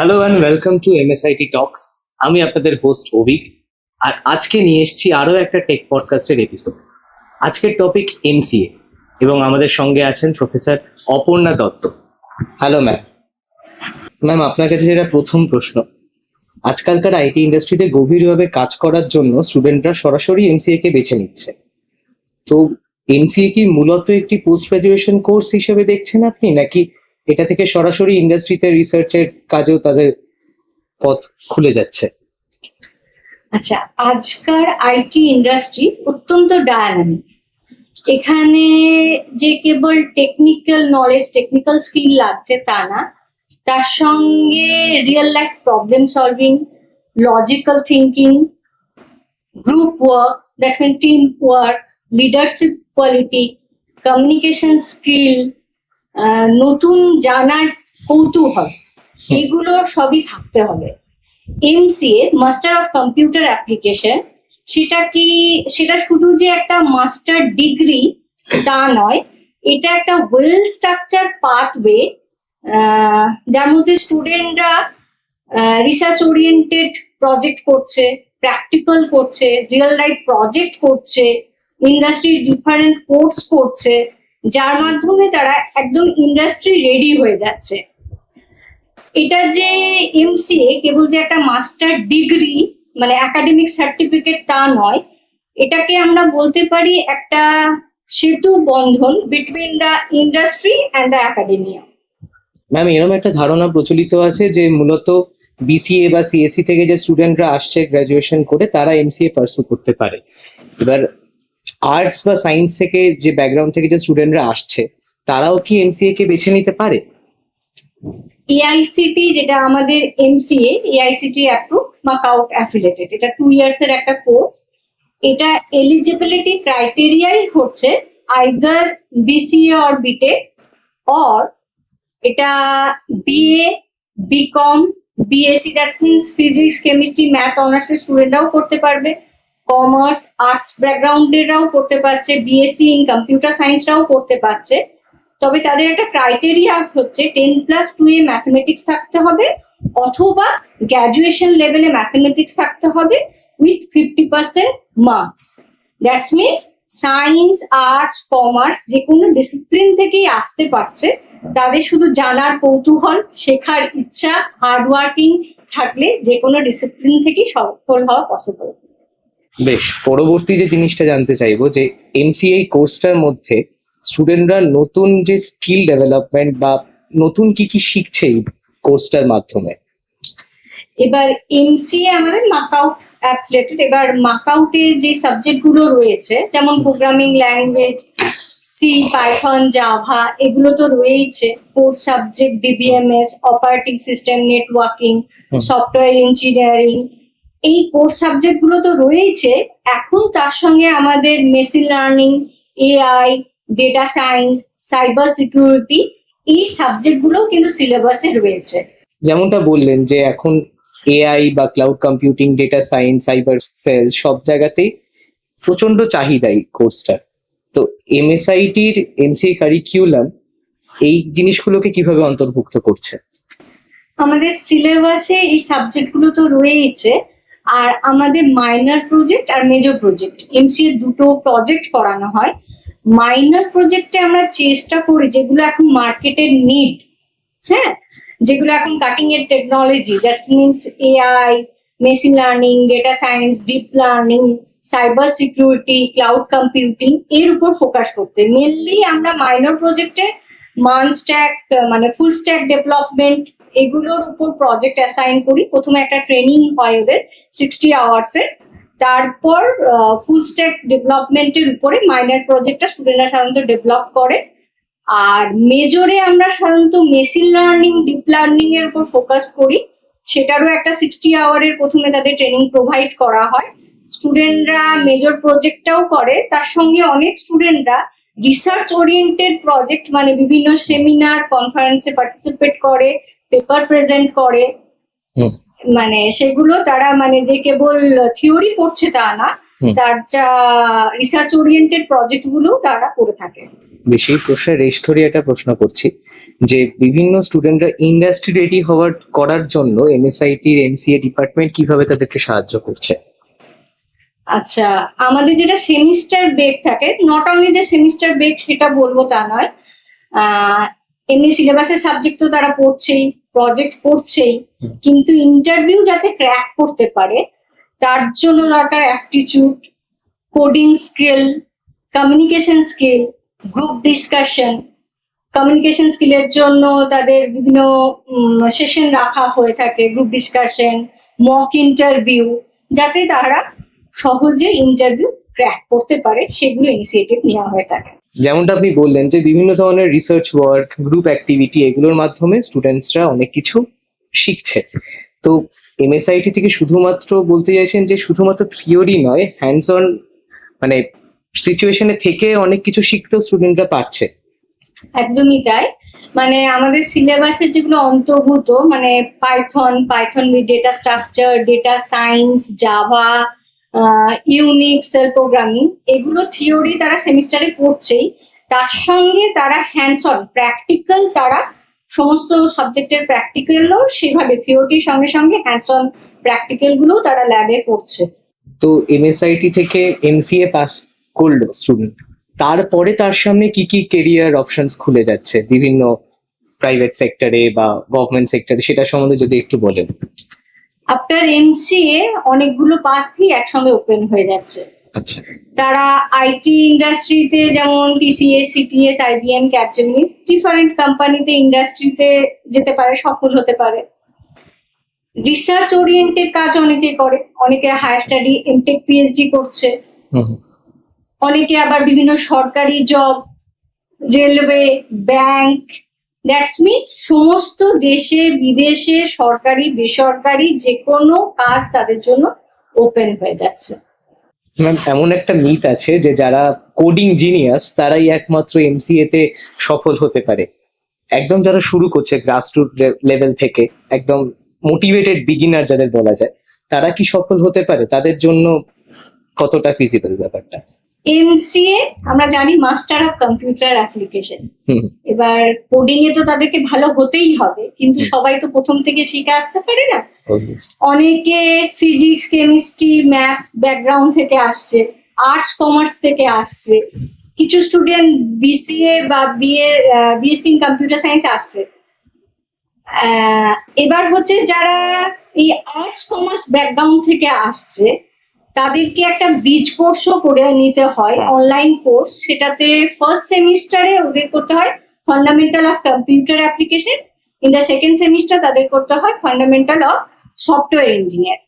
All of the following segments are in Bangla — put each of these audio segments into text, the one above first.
হ্যালো অ্যান্ড ওয়েলকাম টু এমএসআইটি টক্স। আমি আপনাদের হোস্ট অভিক, আর আজকে নিয়ে এসেছি আরও একটা টেক পডকাস্টের এপিসোড। আজকের টপিক এমসিএ, এবং আমাদের সঙ্গে আছেন professor Aparna Dutta. Hello ma'am. Ma'am, আপনার কাছে যেটা প্রথম প্রশ্ন, আজকালকার আইটি ইন্ডাস্ট্রিতে গভীরভাবে কাজ করার জন্য স্টুডেন্টরা সরাসরি এমসিএ কে বেছে নিচ্ছে। তো এমসিএ কি মূলত একটি পোস্ট গ্রাজুয়েশন কোর্স হিসেবে দেখছেন আপনি, নাকি এটা থেকে সরাসরি ইন্ডাস্ট্রিতে রিসার্চের কাজেও তাদের পথ খুলে যাচ্ছে? আচ্ছা, আজকাল আইটি ইন্ডাস্ট্রি অত্যন্ত ডায়নামিক। এখানে যে কেবল টেকনিক্যাল নলেজ, টেকনিক্যাল স্কিল লাগছে তা না, তার সঙ্গে real life problem solving, logical thinking, group work, that's mean team work, leadership quality, communication skill, নতুন জানার কৌতূহল, এগুলো সবই থাকতে হবে। MCA master of computer application, সেটা শুধু যে একটা মাস্টার ডিগ্রি তা নয়, এটা একটা ওয়েল স্ট্রাকচার পাথওয়ে, যার মধ্যে স্টুডেন্টরা রিসার্চ ওরিয়েন্টেড প্রজেক্ট করছে, প্র্যাকটিক্যাল করছে, রিয়েল লাইফ প্রজেক্ট করছে, ইন্ডাস্ট্রি ডিফারেন্ট কোর্স করছে, যার মাধ্যমে তারা একদম ইন্ডাস্ট্রি রেডি হয়ে যাচ্ছে। এটা যে এমসিএ কেবল যে একটা মাস্টার ডিগ্রি মানে একাডেমিক সার্টিফিকেট তা নয়, এটাকে আমরা বলতে পারি একটা সেতু বন্ধন between the industry and the academia. Ma'am, এরকম একটা ধারণা প্রচলিত আছে যে মূলত বিসিএ বা সিএসসি থেকে যে স্টুডেন্টরা আসছে গ্রাজুয়েশন করে, তারা এমসিএ পার্সু করতে পারে। এবার আর্টস বা সায়েন্স থেকে যে ব্যাকগ্রাউন্ড থেকে যে স্টুডেন্টরা আসছে, তারাও কি এমসিএ কে বেছে নিতে পারে? এআইসিটি, যেটা আমাদের এমসিএ, এআইসিটি অ্যাপ্রুভ মাকআউট অ্যাফিলিয়েটেড, এটা 2 ইয়ার্স এর একটা কোর্স। এটা এলিজিবিলিটি ক্রাইটেরিয়াই হচ্ছে either BCA or BTech, or এটা BA, BCom, BSc, that's means physics, chemistry, math অনার্সের স্টুডেন্টরাও করতে পারবে, কমার্স, আর্টস ব্যাকগ্রাউন্ডেররাও করতে পারছে, বিএসসি ইন কম্পিউটার সায়েন্সরাও করতে পারছে। তবে তাদের একটা ক্রাইটেরিয়া হচ্ছে 10+2 এ ম্যাথমেটিক্স থাকতে হবে, অথবা গ্র্যাজুয়েশন লেভেলে ম্যাথমেটিক্স থাকতে হবে with 50% marks. That's means science, arts, commerce যে কোনো ডিসিপ্লিন থেকেই আসতে পারছে। তাদের শুধু জানার কৌতূহল, শেখার ইচ্ছা, হার্ডওয়ার্কিং থাকলে যে কোনো ডিসিপ্লিন থেকেই সফল হওয়া পসিবল। বেশ, পরবর্তী যে জিনিসটা জানতে চাইবো যে এমসিএ কোর্সটার মধ্যে স্টুডেন্টরা নতুন যে স্কিল ডেভেলপমেন্ট বা নতুন কি কি শিখছে এই কোর্সটার মাধ্যমে? এবার এমসিএ আমাদের মাকআউট অ্যাফিলিয়েটেড। এবার মাকআউটের যে সাবজেক্ট গুলো রয়েছে, যেমন programming language, C, Python, Java, এগুলো তো রয়েছে। Core subject DBMS, operating system, networking, software engineering, এই কোর সাবজেক্ট গুলো তো রয়েছে। এখন তার সঙ্গে আমাদের machine learning, AI, data science, cyber security, এই সাবজেক্ট গুলো কিন্তু সিলেবাসে রয়েছে। যেমনটা বললেন যে এখন এআই বা cloud computing, data science, cyber cell সব জায়গাতেই প্রচন্ড চাহিদা এই কোর্সটার। তো এমএসআইটির এমসিএ কারিকুলাম এই জিনিসগুলোকে কিভাবে অন্তর্ভুক্ত করছে? আমাদের সিলেবাসে এই সাবজেক্ট গুলো তো রয়েছে, আর আমাদের মাইনর প্রজেক্ট আর মেজর প্রজেক্ট, এমসিএ দুটো প্রজেক্ট করানো হয়। মাইনর প্রজেক্টে আমরা চেষ্টা করি যেগুলো এখন মার্কেটের নিড, হ্যাঁ, যেগুলো এখন কাটিং এর technology, that means AI, machine learning, data science, deep learning, cyber security, cloud computing, এর উপর ফোকাস করতে। মেনলি আমরা মাইনর প্রজেক্টে মান স্ট্যাক মানে ফুল স্ট্যাক ডেভেলপমেন্ট, এগুলোর উপর প্রজেক্ট অ্যাসাইন করি। প্রথমে একটা ট্রেনিং হয় ওদের 60 আওয়ার্সের, তারপর ফুল স্ট্যাক ডেভেলপমেন্টের উপরে মাইনর প্রজেক্টটা স্টুডেন্টরা সাধারণত ডেভেলপ করে। আর মেজরে আমরা সাধারণত মেশিন লার্নিং, ডিপ লার্নিং এর উপর ফোকাস করি। সেটারও একটা 60 আওয়ারের প্রথমে তাদের ট্রেনিং প্রোভাইড করা হয়। স্টুডেন্টরা মেজর প্রজেক্টটাও করে, তার সঙ্গে অনেক স্টুডেন্টরা রিসার্চ ওরিয়েন্টেড প্রজেক্ট মানে বিভিন্ন সেমিনার, কনফারেন্সে পার্টিসিপেট করে, পেপার প্রেজেন্ট করে। মানে সেগুলো তারা মানে যে কেবল থিওরি পড়ছে তা না, তার যা রিসার্চ ওরিয়েন্টেড প্রজেক্ট গুলো তারা করে থাকে। বেশি প্রশ্নের রেশ ধরে একটা প্রশ্ন করছি যে বিভিন্ন স্টুডেন্টরা ইন্ডাস্ট্রি রেডি করার জন্য এমএসআইটির এমসিএ ডিপার্টমেন্ট কিভাবে তাদেরকে সাহায্য করছে? আচ্ছা, আমাদের যেটা সেমিস্টার ব্রেক থাকে, নট অনলি যে সেমিস্টার ব্রেক সেটা বলবো তা নয়, এমনি সিলেবাসের সাবজেক্ট তো তারা পড়ছেই, প্রজেক্ট করছেই, কিন্তু ইন্টারভিউ যাতে ক্র্যাক করতে পারে তার জন্য দরকার aptitude, coding skill, communication skill, group discussion. Communication স্কিলের জন্য তাদের বিভিন্ন সেশন রাখা হয়ে থাকে, গ্রুপ ডিসকাশন, মক ইন্টারভিউ, যাতে তারা সহজে ইন্টারভিউ ক্র্যাক করতে পারে, সেগুলো ইনিশিয়েটিভ নেওয়া হয়ে থাকে। যেমনটা আপনি বললেন যে বিভিন্ন ধরনের রিসার্চ ওয়ার্ক, গ্রুপ অ্যাক্টিভিটি, এগুলোর মাধ্যমে স্টুডেন্টসরা অনেক কিছু শিখছে। তো এমএসআইটি থেকে শুধুমাত্র বলতে চাইছেন যে শুধুমাত্র থিওরি নয়, হ্যান্ডস অন মানে সিচুয়েশনে থেকে অনেক কিছু শিখতেও স্টুডেন্টরা পারছে। একদমই তাই। মানে আমাদের সিলেবাসে যেগুলো অন্তর্ভুক্ত, মানে Python with data structure, data science, Java, Unix, shell programming, এগুলো থিওরি তারা সেমিস্টারে পড়ছেই, তার সঙ্গে তারা হ্যান্ডস অন প্র্যাকটিক্যাল, তারা সমস্ত সাবজেক্টের প্র্যাকটিক্যালও সেভাবে থিওরিটির সঙ্গে সঙ্গে হ্যান্ডস অন প্র্যাকটিক্যাল গুলো তারা ল্যাবে করছে। তো এমএসআইটি থেকে এমসিএ পাস করলো স্টুডেন্ট, তারপরে তার সামনে কি কি কেরিয়ার অপশনস খুলে যাচ্ছে বিভিন্ন প্রাইভেট সেক্টরে বা গভর্নমেন্ট সেক্টরে, সেটা সম্বন্ধে যদি একটু বলেন। আফটার এমসিএ অনেকগুলো পাথই একসঙ্গে ওপেন হয়ে যাচ্ছে। আচ্ছা, তারা আইটি ইন্ডাস্ট্রিতে যেমন TCS, CTS, IBM, Capgemini, different কোম্পানিতে ইন্ডাস্ট্রিতে যেতে পারে, সফল হতে পারে। রিসার্চ ওরিয়েন্টেড কাজ অনেকে করে, অনেকে হায়ার স্টাডি, এমটেক, পিএইচডি করছে, অনেকে আবার বিভিন্ন সরকারি job, railway, bank, that's mean সমস্ত দেশে বিদেশে সরকারি বেসরকারি যে কোনো কাজ তাদের জন্য ওপেন হয়ে যাচ্ছে। ম্যাম, এমন একটা মিথ আছে যে যারা কোডিং জিনিয়াস তারাই একমাত্র এমসিএ তে সফল হতে পারে। একদম যারা শুরু করছে গ্রাসরুট লেভেল থেকে, একদম মোটিভেটেড বিগিনার যাদের বলা যায়, তারা কি সফল হতে পারে? তাদের জন্য কতটা ফিজিবল ব্যাপারটা? এমসিএ আমরা জানি মাস্টার অফ কম্পিউটার অ্যাপ্লিকেশন। এবার কোডিং এ তো তাদেরকে ভালো হতেই হবে, কিন্তু সবাই তো প্রথম থেকে শিখে আসতে পারে না। অনেকে ফিজিক্স, কেমিস্ট্রি, ম্যাথ ব্যাকগ্রাউন্ড থেকে আসছে, আর্টস কমার্স থেকে আসছে, কিছু স্টুডেন্ট বিসিএ বা বিএসসি ইন কম্পিউটার সায়েন্স আসছে। এবার হচ্ছে যারা এই আর্টস কমার্স ব্যাকগ্রাউন্ড থেকে আসছে তাদেরকে একটা ব্রিজ কোর্সও করে নিতে হয়, অনলাইন কোর্স। সেটাতে ফার্স্ট সেমিস্টারে ওদের করতে হয় fundamental of computer application, in the second semester তাদের করতে হয় ফান্ডামেন্টাল অফ সফটওয়্যার ইঞ্জিনিয়ার।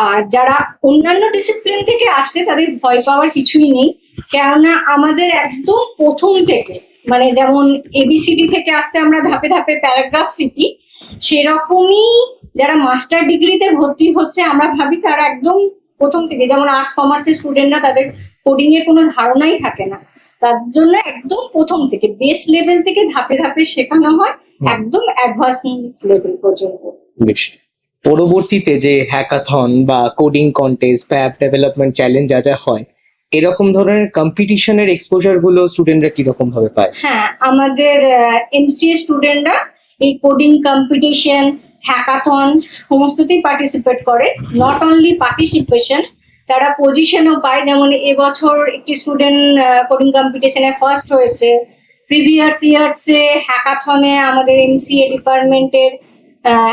আর যারা অন্যান্য ডিসিপ্লিন থেকে আসে তাদের ভয় পাওয়ার কিছুই নেই, কেননা আমাদের একদম প্রথম থেকে, মানে যেমন এবিসিডি থেকে আসতে আমরা ধাপে ধাপে প্যারাগ্রাফ শিখি, সেরকমই যারা মাস্টার ডিগ্রিতে ভর্তি হচ্ছে আমরা ভাবি তারা একদম প্রথম থেকে, যেমন আর্টস কমার্সের স্টুডেন্টরা তাদের কোডিং এর কোনো ধারণাই থাকে না, তার জন্য একদম প্রথম থেকে বেস লেভেল থেকে ধাপে ধাপে শেখানো হয় একদম অ্যাডভান্স লেভেল পর্যন্ত। পরবর্তীতে যে হ্যাকাথন বা কোডিং কন্টেস্ট বা অ্যাপ ডেভেলপমেন্ট চ্যালেঞ্জ যা হয়, এরকম ধরনের কম্পিটিশনের এক্সপোজার গুলো স্টুডেন্টরা কিরকম ভাবে পায়? হ্যাঁ, আমাদের এমসিএ স্টুডেন্টরা এই কোডিং কম্পিটিশন, হ্যাকাথন সমস্ততেই পার্টিসিপেট করে। নট অনলি পার্টিসিপেশন, তারা পজিশনও পায়। যেমন এবছর একটি স্টুডেন্ট কোডিং কম্পিটিশনে ফার্স্ট হয়েছে। প্রিভিয়াস ইয়ার্সে হ্যাকাথনে আমাদের এমসিএ ডিপার্টমেন্টের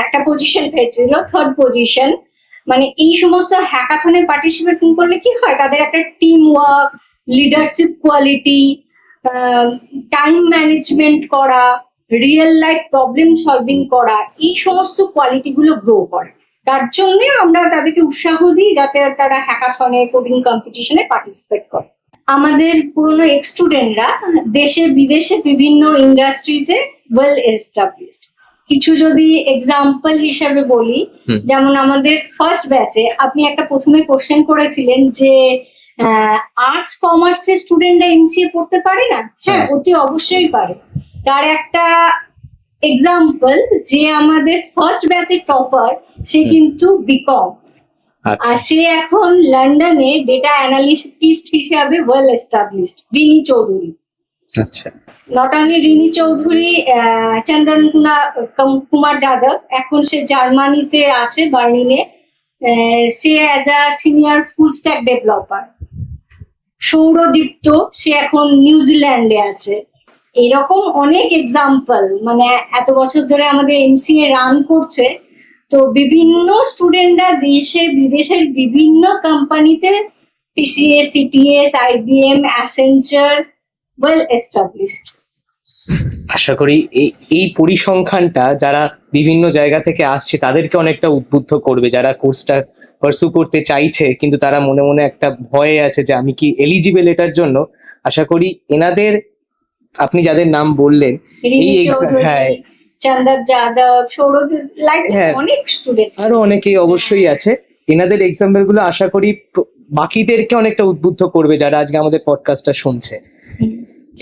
একটা পজিশন পেয়েছিল, থার্ড পজিশন। মানে এই সমস্ত হ্যাকাথনে পার্টিসিপেট করলে কি হয়, তাদের একটা team work, leadership quality, time management করা, রিয়েল লাইফ প্রবলেম সলভিং করা, এই সমস্ত কোয়ালিটি গুলো গ্রো করে। তার জন্য আমরা তাদেরকে উৎসাহ দিই যাতে তারা হ্যাকাথনে, কোডিং কম্পিটিশনে পার্টিসিপেট করে। আমাদের পুরনো এক্স স্টুডেন্টরা দেশে বিদেশে বিভিন্ন ইন্ডাস্ট্রিতে ওয়েল এস্টাবলিশড। কিছু যদি এক্সাম্পল হিসেবে বলি, যেমন আমাদের ফার্স্ট ব্যাচে আপনি একটা প্রথমে কোশ্চেন করেছিলেন যে আর্টস কমার্সের স্টুডেন্টরা এমসিএ পড়তে পারে না। হ্যাঁ, অতি অবশ্যই পারে। তার একটা এক্সাম্পল, যে আমাদের ফার্স্ট ব্যাচের টপার, সে কিন্তু বিকম, আর সে এখন লন্ডনে ডেটা অ্যানালিস্ট হিসাবে ওয়েল এস্টাবলিশড, রিনি চৌধুরী। আচ্ছা। নট অনলি রিনি চৌধুরী, চন্দন কুমার যাদব, এখন সে জার্মানিতে আছে, বার্লিনে। সে as a senior full stack developer. Souradipta, সে এখন নিউজিল্যান্ডে আছে। এরকম অনেক এক্সাম্পল, মানে এত বছর ধরে আমাদের এমসিএ রান করছে, তো বিভিন্ন স্টুডেন্টরা দেশে বিদেশের বিভিন্ন কোম্পানিতে, TCS, CTS, IBM, Accenture, well established. আশা করি এই পরিসংখ্যানটা যারা বিভিন্ন জায়গা থেকে আসছে তাদেরকে অনেকটা উদ্বুদ্ধ করবে, যারা কোর্সটা পার্সু করতে চাইছে কিন্তু তারা মনে মনে একটা ভয়ে আছে যে আমি কি এলিজিবল এটার জন্য। আশা করি এনাদের, আপনি যাদের নাম বললেন, রিনি এই চৌধুরী, হ্যাঁ, চন্দন যাদব, সৌরদীপ, লাইক হ্যাঁ, অনেক স্টুডেন্টস। আরো অনেকেই অবশ্যই আছে। এনাদের এক্সাম্পল গুলো আশা করি বাকিদেরকে অনেকটা উদ্বুদ্ধ করবে যারা আজকে আমাদের পডকাস্টটা শুনছে।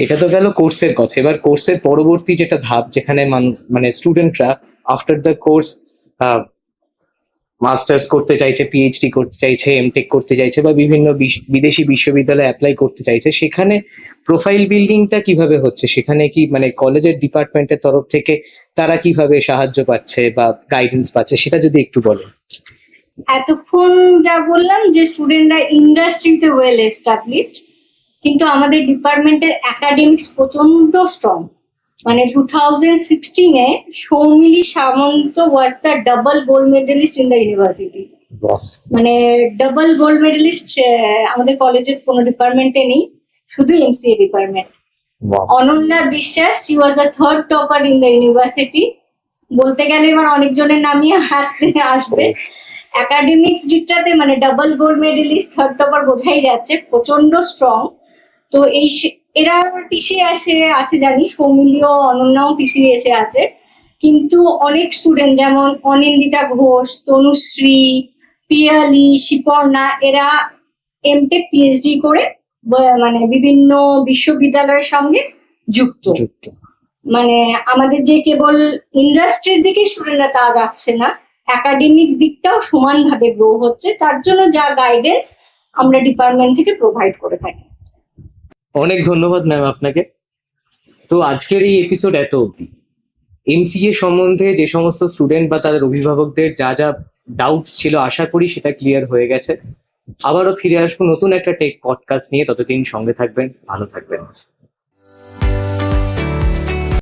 এটা তো গেল কোর্সের কথা। এবার কোর্সের পরবর্তী যেটা ধাপ, যেখানে মানে স্টুডেন্টরা আফটার দ্য কোর্স মাস্টার্স করতে চাইছে, পিএইচডি করতে চাইছে, এমটেক করতে চাইছে, বা বিভিন্ন বিদেশি বিশ্ববিদ্যালয়ে অ্যাপ্লাই করতে চাইছে, সেখানে প্রোফাইল বিল্ডিংটা কিভাবে হচ্ছে? সেখানে কি মানে কলেজের ডিপার্টমেন্টের তরফ থেকে তারা কিভাবে সাহায্য পাচ্ছে বা গাইডেন্স পাচ্ছে, সেটা যদি একটু বলেন। এতক্ষণ যা বললাম যে স্টুডেন্টরা ইন্ডাস্ট্রিতে ওয়েল এস্টাবলিশড, কিন্তু আমাদের ডিপার্টমেন্টের একাডেমিক্স প্রচন্ড স্ট্রং। মানে 2016-এ Soumili Samanta was the double gold medalist in the university. মানে ডাবল গোল্ড মেডেলিস্ট আমাদের কলেজের কোনো ডিপার্টমেন্টে নেই, শুধু MCA department. Ananya Biswas, she was the third topper in the university. বলতে গেলে এবার অনেকজনের নামই আসবে। একাডেমিক্স দিকটাতে মানে double gold medalist, third topper, বোঝাই যাচ্ছে প্রচন্ড স্ট্রং। তো এরা টিসিএসে আছে জানি, সৌমিলিও, অনন্যাও টিসিএসে আছে, কিন্তু অনেক স্টুডেন্ট যেমন অনিন্দিতা ঘোষ, তনুশ্রী, পিয়ালি, শিপর্ণা, এরা এমটেক পিএইচডি করে মানে বিভিন্ন বিশ্ববিদ্যালয়ের সঙ্গে যুক্ত। মানে আমাদের যে কেবল ইন্ডাস্ট্রির দিকে স্টুডেন্টরা তা যাচ্ছে না, একাডেমিক দিকটাও সমানভাবে গ্রো হচ্ছে। তার জন্য যা গাইডেন্স আমরা ডিপার্টমেন্ট থেকে প্রোভাইড করে থাকি। অনেক ধন্যবাদ ম্যাম আপনাকে। তো আজকের এই এপিসোড এত অবধি। এমসিএ সম্বন্ধে যে সমস্ত স্টুডেন্ট বা তাদের অভিভাবকদের যা যা ডাউটস ছিল, আশা করি সেটা ক্লিয়ার হয়ে গেছে। আবারও ফিরে আসবো নতুন একটা টেক পডকাস্ট নিয়ে। ততদিন সঙ্গে থাকবেন, ভালো থাকবেন।